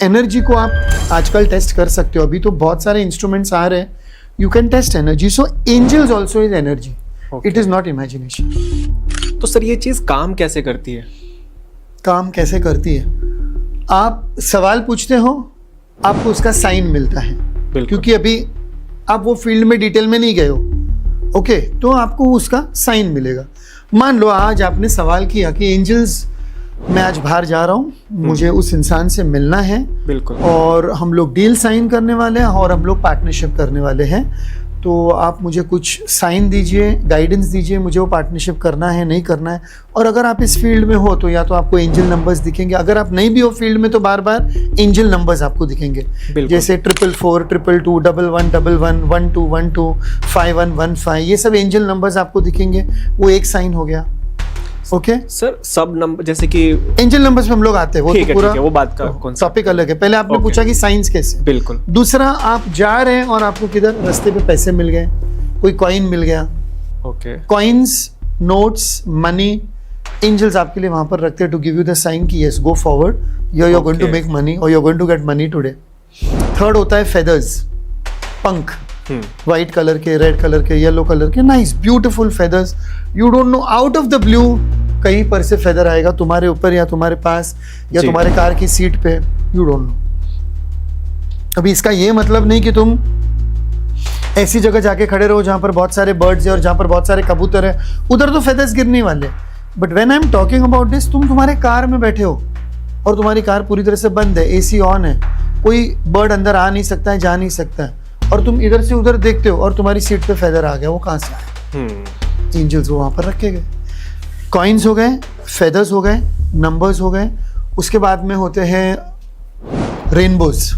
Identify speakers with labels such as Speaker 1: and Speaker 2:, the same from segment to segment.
Speaker 1: Energy को आप आजकल टेस्ट कर सकते हो, अभी तो बहुत सारे इंस्ट्रूमेंट्स आ रहे हैं, you can test energy. So angels also is energy, it is not imagination.
Speaker 2: तो सर ये चीज काम कैसे करती है?
Speaker 1: काम कैसे करती है, आप सवाल पूछते हो, आपको उसका साइन मिलता है. क्योंकि अभी आप वो फील्ड में डिटेल में नहीं गए हो, ओके, तो आपको उसका साइन मिलेगा. मान लो आज आपने सवाल किया कि एंजल्स, मैं आज बाहर जा रहा हूँ, मुझे उस इंसान से मिलना है,
Speaker 2: बिल्कुल,
Speaker 1: और हम लोग डील साइन करने वाले हैं और हम लोग पार्टनरशिप करने वाले हैं, तो आप मुझे कुछ साइन दीजिए, गाइडेंस दीजिए, मुझे वो पार्टनरशिप करना है नहीं करना है. और अगर आप इस फील्ड में हो तो या तो आपको एंजल नंबर्स दिखेंगे, अगर आप नहीं भी हो फील्ड में तो बार बार एंजल नंबर्स आपको दिखेंगे, जैसे 444, 222, 11, 11, 12, 12, 5115, ये सब एंजल नंबर्स आपको दिखेंगे. वो एक साइन हो गया. ओके
Speaker 2: सर, सब नंबर जैसे कि
Speaker 1: एंजल नंबर्स पे हम लोग आते हैं, वो तो पूरा
Speaker 2: वो बात का
Speaker 1: टॉपिक अलग है. पहले आपने पूछा कि साइंस कैसे.
Speaker 2: बिल्कुल.
Speaker 1: दूसरा, आप जा रहे हैं और आपको किधर रास्ते पे पैसे मिल गए, कोई कॉइन मिल गया.
Speaker 2: Okay.
Speaker 1: Coins, notes, money, angels आपके लिए वहां पर रखते हैं to give you the sign कि yes, go forward, you are going to make money और you are going to get money today. Third होता है फेदर्स, पंख, व्हाइट कलर के, रेड कलर के, येलो कलर के, nice beautiful feathers. You don't know, out of the blue कहीं पर से फेदर आएगा तुम्हारे ऊपर या तुम्हारे पास या तुम्हारे कार की सीट पे, यू डोंट नो. अभी इसका ये मतलब नहीं कि तुम ऐसी जगह जाके खड़े रहो जहां पर बहुत सारे बर्ड्स है और जहां पर बहुत सारे कबूतर है, उधर तो फेदर्स गिरने वाले. But when I am talking about this, तुम तुम्हारे कार में बैठे हो और तुम्हारी कार पूरी तरह से बंद है, एसी ऑन है, कोई बर्ड अंदर आ नहीं सकता है, जा नहीं सकता है, और तुम इधर से उधर देखते हो और तुम्हारी सीट पे फेदर आ गया. वो कहां से आया? एंजल्स वो वहां पर रखे गए. कॉइन्स हो गए, फेदर्स हो गए, नंबर्स हो गए. उसके बाद में होते हैं रेनबोज,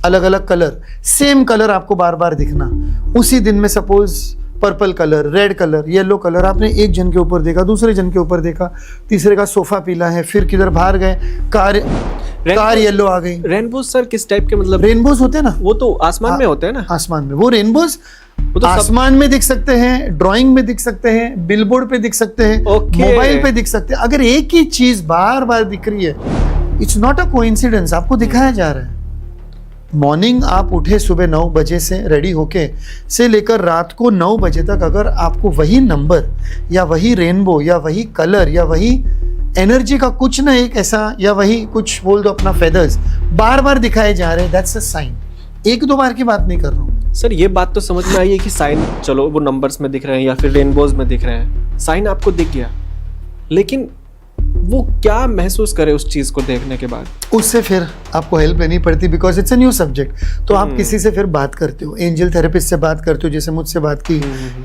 Speaker 1: अलग अलग कलर, सेम कलर आपको बार बार दिखना. उसी दिन में suppose purple colour, red colour, yellow colour आपने एक जन के ऊपर देखा, दूसरे जन के ऊपर देखा, तीसरे का सोफा पीला है, फिर किधर बाहर गए, कार येलो आ गई.
Speaker 2: रेनबोज सर किस टाइप के, मतलब
Speaker 1: रेनबोज होते हैं ना,
Speaker 2: वो तो आसमान में होते हैं ना.
Speaker 1: आसमान में वो रेनबोज
Speaker 2: तो
Speaker 1: आसमान में दिख सकते हैं, ड्राइंग में दिख सकते हैं, बिलबोर्ड पे दिख सकते हैं, मोबाइल पे दिख सकते हैं. अगर एक ही चीज बार बार दिख रही है, इट्स नॉट अ कोइंसिडेंस, आपको दिखाया जा रहा है. मॉर्निंग आप उठे सुबह 9 बजे से रेडी होके से लेकर रात को 9 बजे तक, अगर आपको वही नंबर या वही रेनबो या वही कलर या वही एनर्जी का कुछ ना एक ऐसा, या वही कुछ बोल दो अपना फेदर्स बार बार दिखाए जा रहे हैं, दैट्स अ साइन. एक दो बार की बात नहीं कर रहा हूँ
Speaker 2: सर. ये बात तो समझ में आई है कि साइन, चलो वो नंबर्स में दिख रहे हैं या फिर रेनबोज में दिख रहे हैं, साइन आपको दिख गया, लेकिन वो क्या महसूस करे उस चीज को देखने के बाद?
Speaker 1: उससे फिर आपको हेल्प लेनी पड़ती, because it's a new subject. तो आप किसी से फिर बात करते हो, एंजल थेरेपिस्ट से बात करते हो, जैसे मुझसे बात की,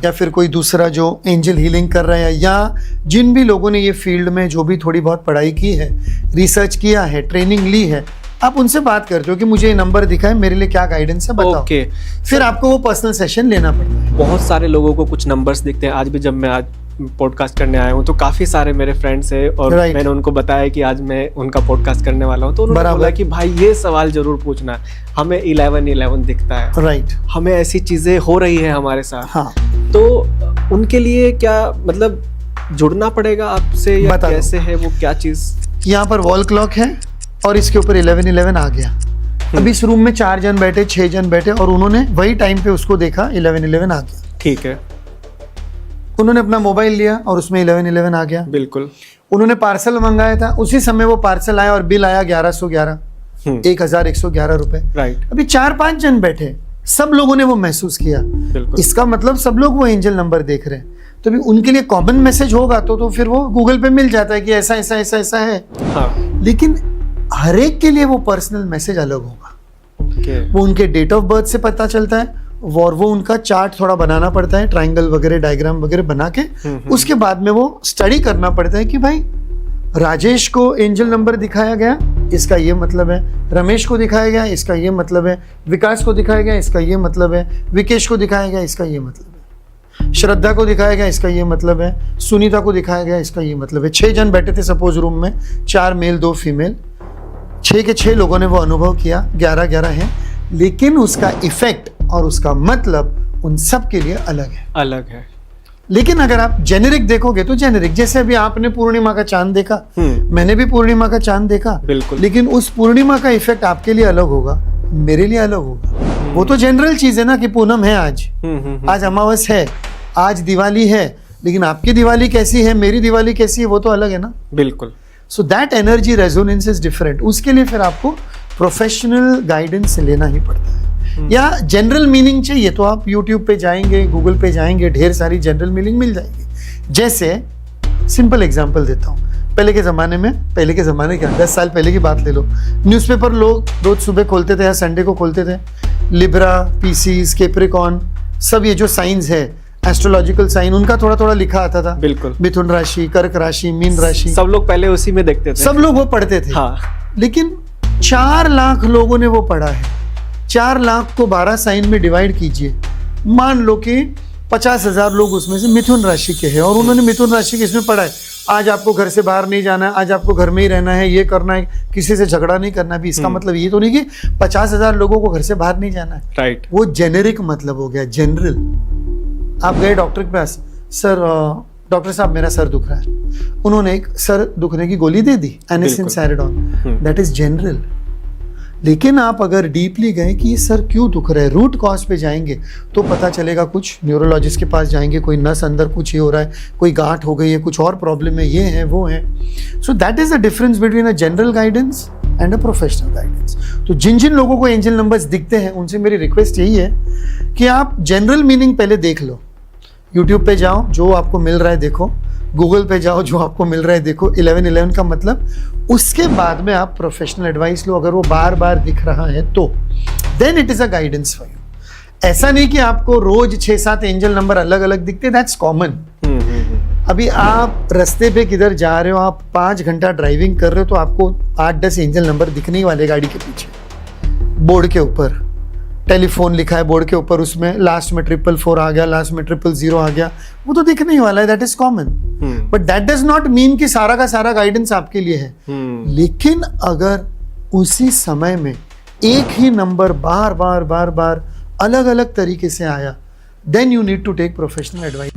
Speaker 1: या फिर कोई दूसरा जो एंजल हीलिंग कर रहा है, या जिन भी लोगों ने ये फील्ड में जो भी थोड़ी बहुत पढ़ाई की है, रिसर्च किया है, ट्रेनिंग ली है, आप उनसे बात करते हो कि मुझे ये नंबर दिखा है, मेरे लिए क्या गाइडेंस है, बताओ. फिर आपको वो पर्सनल सेशन लेना पड़ता है.
Speaker 2: बहुत सारे लोगों को कुछ नंबर्स दिखते हैं. आज भी जब मैं आज पॉडकास्ट करने आया हूँ तो काफी सारे मेरे फ्रेंड्स हैं और मैंने उनको बताया कि आज मैं उनका पॉडकास्ट करने वाला हूँ, तो उन्होंने बोला कि भाई ये सवाल जरूर पूछना, हमें 11-11 दिखता है,
Speaker 1: राइट,
Speaker 2: हमें ऐसी चीजें हो रही है हमारे साथ.
Speaker 1: हाँ.
Speaker 2: तो उनके लिए क्या, मतलब जुड़ना पड़ेगा आपसे या कैसे है वो, क्या चीज?
Speaker 1: यहाँ पर वॉल क्लॉक है और इसके ऊपर 11-11 आ गया. अभी इस रूम में 4 जन बैठे, 6 जन बैठे और उन्होंने वही टाइम पे उसको देखा, 11-11 आ गया.
Speaker 2: ठीक है.
Speaker 1: उन्होंने अपना मोबाइल लिया और उसमें 11-11 आ गया.
Speaker 2: बिल्कुल.
Speaker 1: उन्होंने पार्सल मंगाया था, उसी समय वो पार्सल आया और बिल आया 1111, 1111 रुपए.
Speaker 2: राइट.
Speaker 1: अभी 4-5 जन बैठे, सब लोगों ने वो महसूस किया. इसका मतलब सब लोग वो एंजल नंबर देख रहे हैं. तो भी उनके लिए कॉमन मैसेज होगा तो फिर वो गूगल पे मिल जाता है कि ऐसा ऐसा ऐसा ऐसा है.
Speaker 2: हाँ.
Speaker 1: लेकिन हर एक के लिए वो पर्सनल मैसेज अलग होगा. वो उनके डेट ऑफ बर्थ से पता चलता है और वो उनका चार्ट थोड़ा बनाना पड़ता है, ट्रायंगल वगैरह, डायग्राम वगैरह बना के. उसके बाद में वो स्टडी करना पड़ता है कि भाई राजेश को एंजल नंबर दिखाया गया, इसका ये मतलब है, रमेश को दिखाया गया, इसका ये मतलब है, विकास को दिखाया गया, इसका ये मतलब है, विकेश को दिखाया गया, इसका ये मतलब है, श्रद्धा को दिखाया गया, इसका ये मतलब है, सुनीता को दिखाया गया, इसका ये मतलब है. 6 जन बैठे थे सपोज रूम में, 4 मेल 2 फीमेल, 6 के 6 लोगों ने वो अनुभव किया. 11-11 है, लेकिन उसका इफेक्ट और उसका मतलब उन सब के लिए अलग है.
Speaker 2: अलग है.
Speaker 1: लेकिन अगर आप जेनेरिक देखोगे तो जेनेरिक, जैसे अभी आपने पूर्णिमा का चांद देखा, मैंने भी पूर्णिमा का चांद देखा,
Speaker 2: बिल्कुल,
Speaker 1: लेकिन उस पूर्णिमा का इफेक्ट आपके लिए अलग होगा, मेरे लिए अलग होगा। वो तो जनरल चीज है ना कि पूनम है आज, आज अमावस है, आज दिवाली है, लेकिन आपकी दिवाली कैसी है, मेरी दिवाली कैसी है, वो तो अलग है ना।
Speaker 2: बिल्कुल।
Speaker 1: So that energy resonance is different. उसके लिए फिर आपको प्रोफेशनल गाइडेंस लेना ही पड़ता है। या जनरल मीनिंग चाहिए तो आप YouTube पे जाएंगे, गूगल पे जाएंगे, ढेर सारी जनरल मीनिंग मिल जाएगी। जैसे सिंपल एग्जांपल देता हूँ, पहले के ज़माने क्या 10 साल पहले की बात ले लो, न्यूज़पेपर लोग रोज सुबह खोलते थे या संडे को खोलते थे, लिब्रा, पीसीस, कैप्रिकॉर्न, सब ये जो साइंस है एस्ट्रोलॉजिकल साइन, उनका थोड़ा थोड़ा लिखा आता था।
Speaker 2: बिल्कुल।
Speaker 1: मिथुन राशि, कर्क राशि, मीन राशि,
Speaker 2: सब लोग पहले उसी में देखते थे,
Speaker 1: सब लोग वो पढ़ते थे।
Speaker 2: हाँ।
Speaker 1: लेकिन 4 लाख लोगों ने वो पढ़ा है। 4 लाख को 12 साइन में डिवाइड कीजिए, मान लो कि 50,000 लोग उसमें से मिथुन राशि के हैं, और उन्होंने मिथुन राशि के इसमें पढ़ा है, आज आपको घर से बाहर नहीं जाना है, आज आपको घर में ही रहना है, ये करना है, किसी से झगड़ा नहीं करना भी। इसका मतलब ये तो नहीं कि 50,000 लोगों को घर से बाहर नहीं जाना है,
Speaker 2: राइट।
Speaker 1: वो जेनेरिक मतलब हो गया, जनरल। आप गए डॉक्टर के पास, सर डॉक्टर साहब मेरा सर दुख रहा है, उन्होंने एक सर दुखने की गोली दे दी, एनिसिन-सैरिडोन, दैट इज जनरल। लेकिन आप अगर डीपली गए कि ये सर क्यों दुख रहा है, रूट कॉज पे जाएंगे तो पता चलेगा, कुछ न्यूरोलॉजिस्ट के पास जाएंगे, कोई नस अंदर कुछ ही हो रहा है, कोई गांठ हो गई है, कुछ और प्रॉब्लम है, ये है वो है। So that is the difference between a general guidance and a professional guidance. तो जिन जिन लोगों को एंजल नंबर्स दिखते हैं उनसे मेरी रिक्वेस्ट यही है कि आप जनरल मीनिंग पहले देख लो, यूट्यूब पे जाओ, जो आपको मिल रहा है देखो, गूगल पे जाओ, जो आपको मिल रहा है देखो, 1111 का मतलब, उसके बाद में आप प्रोफेशनल एडवाइस लो। अगर वो बार बार दिख रहा है तो then it is a guidance for you. ऐसा नहीं कि आपको रोज 6-7 एंजल नंबर अलग अलग दिखते, दैट्स कॉमन। अभी आप रास्ते पे किधर जा रहे हो, आप 5 घंटा ड्राइविंग कर रहे हो तो आपको 8-10 एंजल नंबर दिखने ही वाले गाड़ी के पीछे, बोर्ड के ऊपर टेलीफोन लिखा है बोर्ड के ऊपर, उसमें लास्ट में 444 आ गया, लास्ट में 000 आ गया, वो तो दिखने ही वाला है, that is common. But that does not mean कि सारा का सारा गाइडेंस आपके लिए है। लेकिन अगर उसी समय में एक ही नंबर बार बार अलग अलग तरीके से आया, then you need to take professional advice.